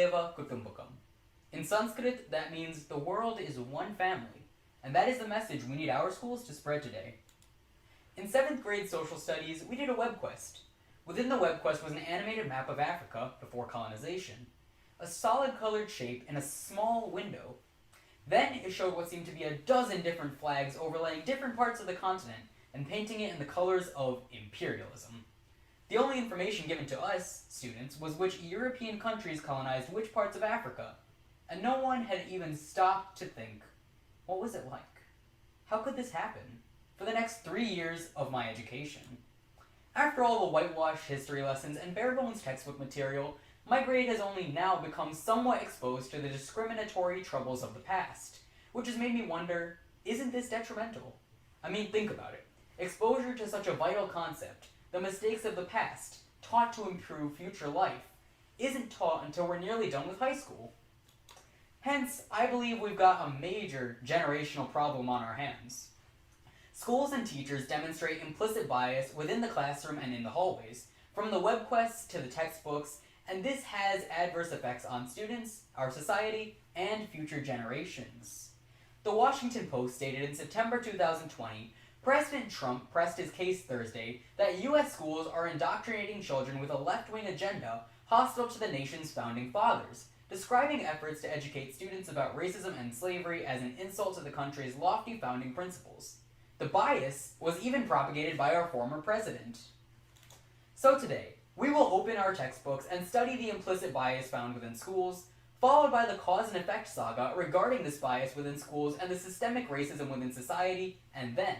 Eva Kutumbakam. In Sanskrit, that means the world is one family, and that is the message we need our schools to spread today. In 7th grade social studies, we did a web quest. Within the web quest was an animated map of Africa before colonization, a solid colored shape in a small window. Then it showed what seemed to be a dozen different flags overlaying different parts of the continent and painting it in the colors of imperialism. The only information given to us, students, was which European countries colonized which parts of Africa, and no one had even stopped to think, what was it like? How could this happen? For the next 3 years of my education. After all the whitewashed history lessons and bare-bones textbook material, my grade has only now become somewhat exposed to the discriminatory troubles of the past, which has made me wonder, isn't this detrimental? I mean, think about it. Exposure to such a vital concept, the mistakes of the past, taught to improve future life, isn't taught until we're nearly done with high school. Hence, I believe we've got a major generational problem on our hands. Schools and teachers demonstrate implicit bias within the classroom and in the hallways, from the web quests to the textbooks, and this has adverse effects on students, our society, and future generations. The Washington Post stated in September 2020, President Trump pressed his case Thursday that U.S. schools are indoctrinating children with a left-wing agenda hostile to the nation's founding fathers, describing efforts to educate students about racism and slavery as an insult to the country's lofty founding principles. The bias was even propagated by our former president. So today, we will open our textbooks and study the implicit bias found within schools, followed by the cause and effect saga regarding this bias within schools and the systemic racism within society, and then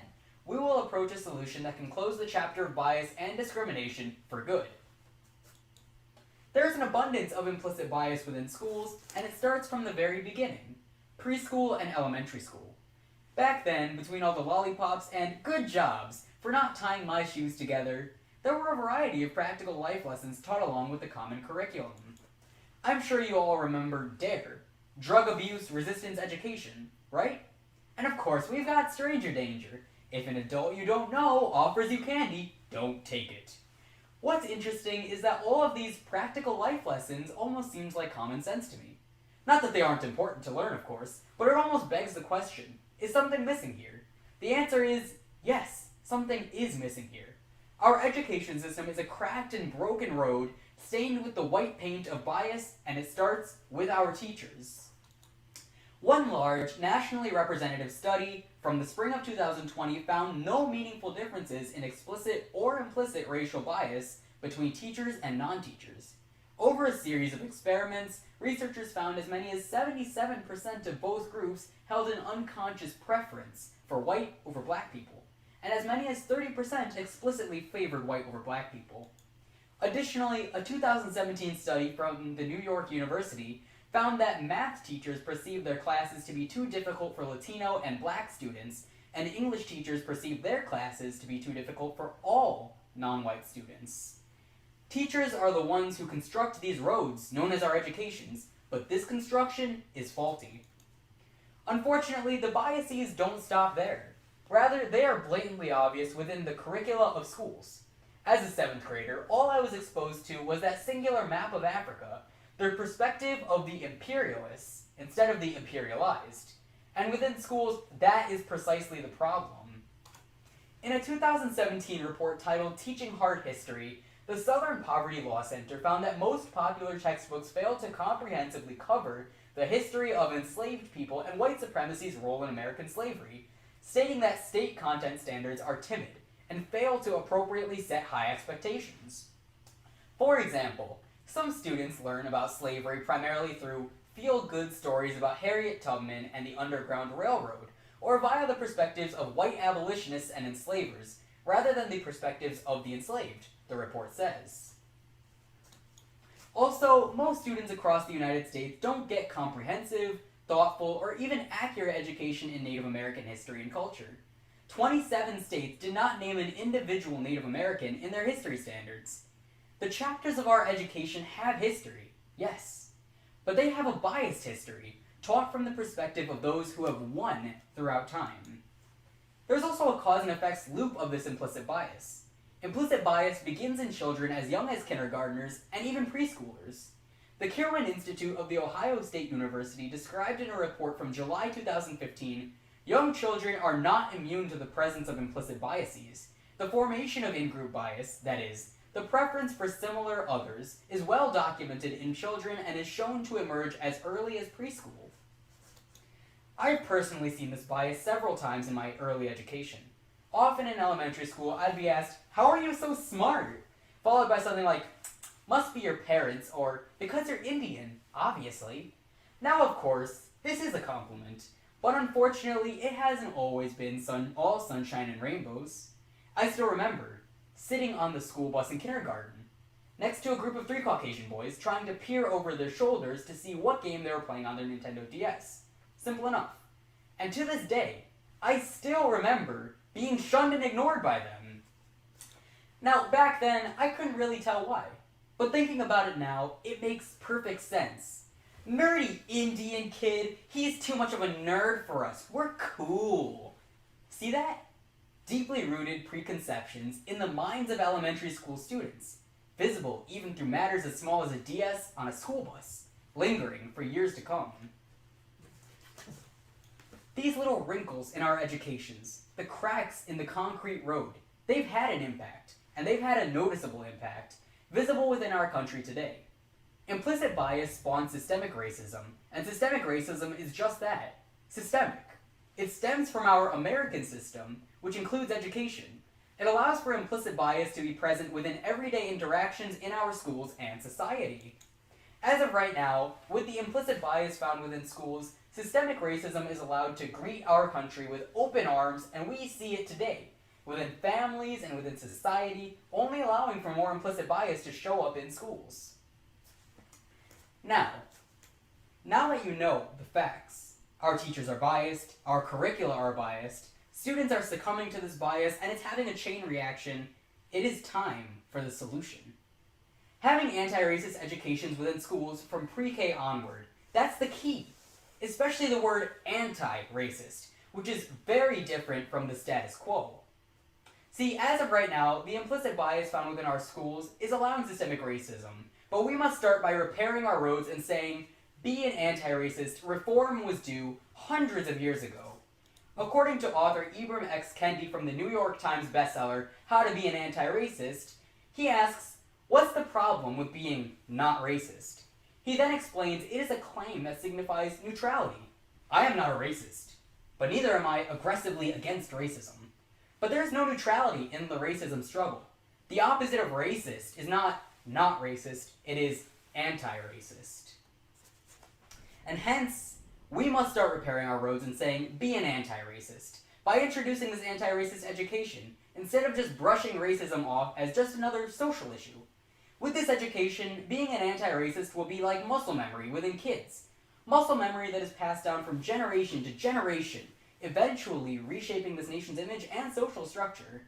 we will approach a solution that can close the chapter of bias and discrimination for good. There is an abundance of implicit bias within schools, and it starts from the very beginning, preschool and elementary school. Back then, between all the lollipops and good jobs for not tying my shoes together, there were a variety of practical life lessons taught along with the common curriculum. I'm sure you all remember DARE, Drug Abuse Resistance Education, right? And of course, we've got stranger danger. If an adult you don't know offers you candy, don't take it. What's interesting is that all of these practical life lessons almost seems like common sense to me. Not that they aren't important to learn, of course, but it almost begs the question, is something missing here? The answer is yes, something is missing here. Our education system is a cracked and broken road stained with the white paint of bias, and it starts with our teachers. One large, nationally representative study from the spring of 2020 found no meaningful differences in explicit or implicit racial bias between teachers and non-teachers. Over a series of experiments, researchers found as many as 77% of both groups held an unconscious preference for white over black people, and as many as 30% explicitly favored white over black people. Additionally, a 2017 study from the New York University found that math teachers perceived their classes to be too difficult for Latino and black students, and English teachers perceived their classes to be too difficult for all non-white students. Teachers are the ones who construct these roads, known as our educations, but this construction is faulty. Unfortunately, the biases don't stop there. Rather, they are blatantly obvious within the curricula of schools. As a 7th grader, all I was exposed to was that singular map of Africa, the perspective of the imperialists instead of the imperialized. And within schools, that is precisely the problem. In a 2017 report titled Teaching Hard History, the Southern Poverty Law Center found that most popular textbooks fail to comprehensively cover the history of enslaved people and white supremacy's role in American slavery, stating that state content standards are timid and fail to appropriately set high expectations. For example, some students learn about slavery primarily through feel-good stories about Harriet Tubman and the Underground Railroad, or via the perspectives of white abolitionists and enslavers, rather than the perspectives of the enslaved, the report says. Also, most students across the United States don't get comprehensive, thoughtful, or even accurate education in Native American history and culture. 27 states did not name an individual Native American in their history standards. The chapters of our education have history, yes, but they have a biased history, taught from the perspective of those who have won throughout time. There's also a cause and effects loop of this implicit bias. Implicit bias begins in children as young as kindergartners and even preschoolers. The Kirwan Institute of The Ohio State University described in a report from July 2015, young children are not immune to the presence of implicit biases. The formation of in-group bias, that is, the preference for similar others, is well documented in children and is shown to emerge as early as preschool. I've personally seen this bias several times in my early education. Often in elementary school, I'd be asked, "How are you so smart?" Followed by something like, "Must be your parents," or "Because you're Indian, obviously." Now, of course, this is a compliment, but unfortunately, it hasn't always been all sunshine and rainbows. I still remember sitting on the school bus in kindergarten, next to a group of 3 Caucasian boys trying to peer over their shoulders to see what game they were playing on their Nintendo DS. Simple enough. And to this day, I still remember being shunned and ignored by them. Now, back then, I couldn't really tell why. But thinking about it now, it makes perfect sense. Nerdy Indian kid, he's too much of a nerd for us. We're cool. See that? Deeply rooted preconceptions in the minds of elementary school students, visible even through matters as small as a DS on a school bus, lingering for years to come. These little wrinkles in our educations, the cracks in the concrete road, they've had an impact, and they've had a noticeable impact, visible within our country today. Implicit bias spawns systemic racism, and systemic racism is just that, systemic. It stems from our American system, which includes education. It allows for implicit bias to be present within everyday interactions in our schools and society. As of right now, with the implicit bias found within schools, systemic racism is allowed to greet our country with open arms, and we see it today, within families and within society, only allowing for more implicit bias to show up in schools. Now that you know the facts, our teachers are biased, our curricula are biased, students are succumbing to this bias, and it's having a chain reaction, it is time for the solution. Having anti-racist educations within schools from pre-K onward, that's the key. Especially the word anti-racist, which is very different from the status quo. See, as of right now, the implicit bias found within our schools is allowing systemic racism, but we must start by repairing our roads and saying, be an anti-racist, reform was due hundreds of years ago. According to author Ibram X. Kendi from the New York Times bestseller, How to Be an Anti-Racist, he asks, what's the problem with being not racist? He then explains it is a claim that signifies neutrality. I am not a racist, but neither am I aggressively against racism. But there is no neutrality in the racism struggle. The opposite of racist is not racist, it is anti-racist. And hence, we must start repairing our roads and saying, be an anti-racist, by introducing this anti-racist education, instead of just brushing racism off as just another social issue. With this education, being an anti-racist will be like muscle memory within kids. Muscle memory that is passed down from generation to generation, eventually reshaping this nation's image and social structure.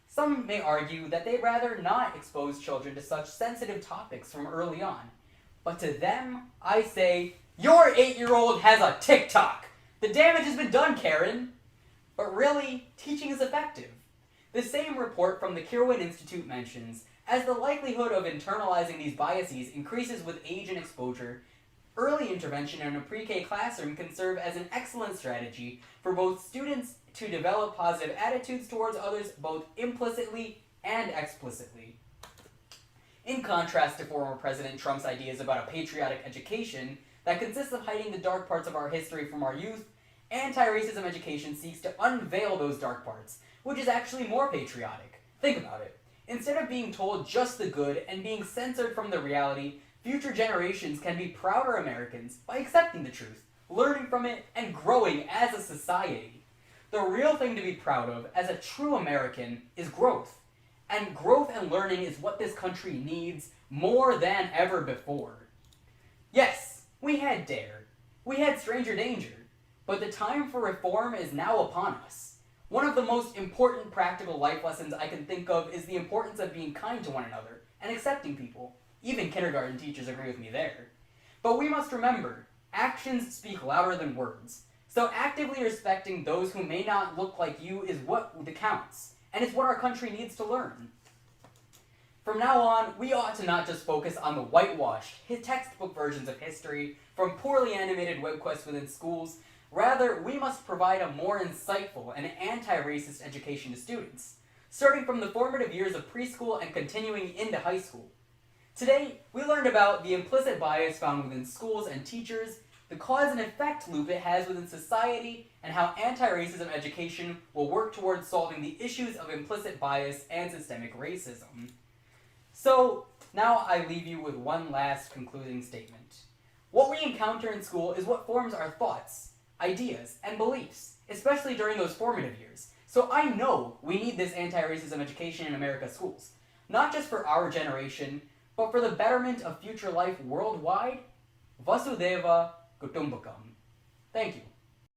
Some may argue that they'd rather not expose children to such sensitive topics from early on. But to them, I say, your 8-year-old has a TikTok! The damage has been done, Karen! But really, teaching is effective. The same report from the Kirwan Institute mentions, as the likelihood of internalizing these biases increases with age and exposure, early intervention in a pre-K classroom can serve as an excellent strategy for both students to develop positive attitudes towards others both implicitly and explicitly. In contrast to former President Trump's ideas about a patriotic education that consists of hiding the dark parts of our history from our youth, anti-racism education seeks to unveil those dark parts, which is actually more patriotic. Think about it. Instead of being told just the good and being censored from the reality, future generations can be prouder Americans by accepting the truth, learning from it, and growing as a society. The real thing to be proud of as a true American is growth. And growth and learning is what this country needs more than ever before. Yes, we had DARE. We had stranger danger. But the time for reform is now upon us. One of the most important practical life lessons I can think of is the importance of being kind to one another and accepting people. Even kindergarten teachers agree with me there. But we must remember, actions speak louder than words. So actively respecting those who may not look like you is what counts, and it's what our country needs to learn. From now on, we ought to not just focus on the whitewashed, textbook versions of history from poorly animated web quests within schools. Rather, we must provide a more insightful and anti-racist education to students, starting from the formative years of preschool and continuing into high school. Today, we learned about the implicit bias found within schools and teachers, the cause and effect loop it has within society, and how anti-racism education will work towards solving the issues of implicit bias and systemic racism. So, now I leave you with one last concluding statement. What we encounter in school is what forms our thoughts, ideas, and beliefs, especially during those formative years. So I know we need this anti-racism education in America's schools, not just for our generation, but for the betterment of future life worldwide. Vasudeva Kutumbakam. Thank you.